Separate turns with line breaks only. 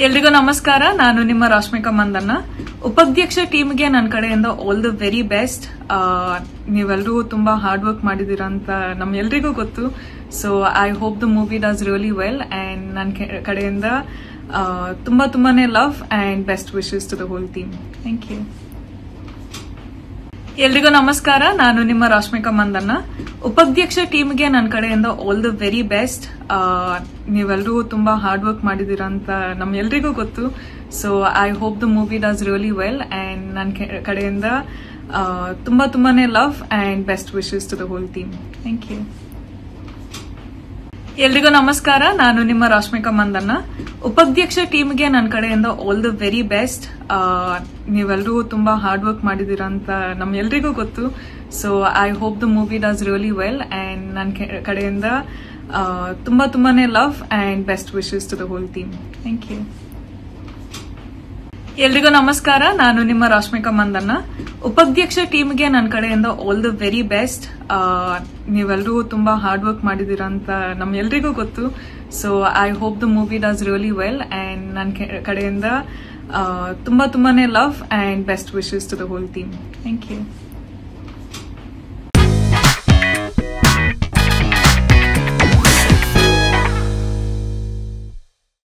ಎಲ್ರಿಗೂ ನಮಸ್ಕಾರ. ನಾನು ನಿಮ್ಮ ರಾಶ್ಮಿಕಾ ಮಂದಣ್ಣ. ಉಪಾಧ್ಯಕ್ಷ ಟೀಮ್ಗೆ ನನ್ನ ಕಡೆಯಿಂದ ಆಲ್ ದ ವೆರಿ ಬೆಸ್ಟ್. ನೀವೆಲ್ಲರೂ ತುಂಬಾ ಹಾರ್ಡ್ ವರ್ಕ್ ಮಾಡಿದೀರಾ ಅಂತ ನಮ್ಗೆಲ್ರಿಗೂ ಗೊತ್ತು. So I hope the movie does really well and ನನ್ನ ಕಡೆಯಿಂದ ತುಂಬಾನೇ love and best wishes to the whole team. Thank you. ಎಲ್ರಿಗೂ ನಮಸ್ಕಾರ. ನಾನು ನಿಮ್ಮ ರಾಶ್ಮಿಕಾ ಮಂದಣ್ಣ. ಉಪಾಧ್ಯಕ್ಷ ಟೀಮ್ಗೆ ನನ್ನ ಕಡೆಯಿಂದ ಆಲ್ ದ ವೆರಿ ಬೆಸ್ಟ್. ನೀವೆಲ್ಲರೂ ತುಂಬಾ ಹಾರ್ಡ್ ವರ್ಕ್ ಮಾಡಿದೀರಾ ಅಂತ ನಮ್ಗೆಲ್ರಿಗೂ ಗೊತ್ತು. So I hope the movie does really well and ನನ್ನ ಕಡೆಯಿಂದ ತುಂಬಾನೇ love and best wishes to the whole team. Thank you. ಎಲ್ರಿಗೂ ನಮಸ್ಕಾರ. ನಾನು ನಿಮ್ಮ ರಾಶ್ಮಿಕಾ ಮಂದಣ್ಣ. ಉಪಾಧ್ಯಕ್ಷ ಟೀಮ್ಗೆ ನನ್ನ ಕಡೆಯಿಂದ ಆಲ್ ದ ವೆರಿ ಬೆಸ್ಟ್. ನೀವೆಲ್ಲರೂ ತುಂಬಾ ಹಾರ್ಡ್ ವರ್ಕ್ ಮಾಡಿದೀರಾ ಅಂತ ನಮ್ಗೆಲ್ರಿಗೂ ಗೊತ್ತು. So I hope the movie does really well and ನನ್ನ ಕಡೆಯಿಂದ ತುಂಬಾನೇ love and best wishes to the whole team. Thank you. ಎಲ್ರಿಗೂ ನಮಸ್ಕಾರ. ನಾನು ನಿಮ್ಮ ರಾಶ್ಮಿಕಾ ಮಂದಣ್ಣ. ಉಪಾಧ್ಯಕ್ಷ ಟೀಮ್ಗೆ ನನ್ನ ಕಡೆಯಿಂದ ಆಲ್ ದ ವೆರಿ ಬೆಸ್ಟ್. ನೀವೆಲ್ಲರೂ ತುಂಬಾ ಹಾರ್ಡ್ ವರ್ಕ್ ಮಾಡಿದೀರಾ ಅಂತ ನಮ್ಗೆಲ್ರಿಗೂ ಗೊತ್ತು. So I hope the movie does really well and ನನ್ನ ಕಡೆಯಿಂದ ತುಂಬಾನೇ love and best wishes to the whole team. Thank you. ಎಲ್ರಿಗೂ ನಮಸ್ಕಾರ. ನಾನು ನಿಮ್ಮ ರಾಶ್ಮಿಕಾ ಮಂದಣ್ಣ. ಉಪಾಧ್ಯಕ್ಷ ಟೀಮ್ಗೆ ನನ್ನ ಕಡೆಯಿಂದ ಆಲ್ ದ ವೆರಿ ಬೆಸ್ಟ್. ನೀವೆಲ್ಲರೂ ತುಂಬಾ ಹಾರ್ಡ್ ವರ್ಕ್ ಮಾಡಿದೀರಾ ಅಂತ ನಮ್ಗೆಲ್ರಿಗೂ ಗೊತ್ತು. So I hope the movie does really well and ನನ್ನ ಕಡೆಯಿಂದ ತುಂಬಾನೇ love and best wishes to the whole team. Thank you.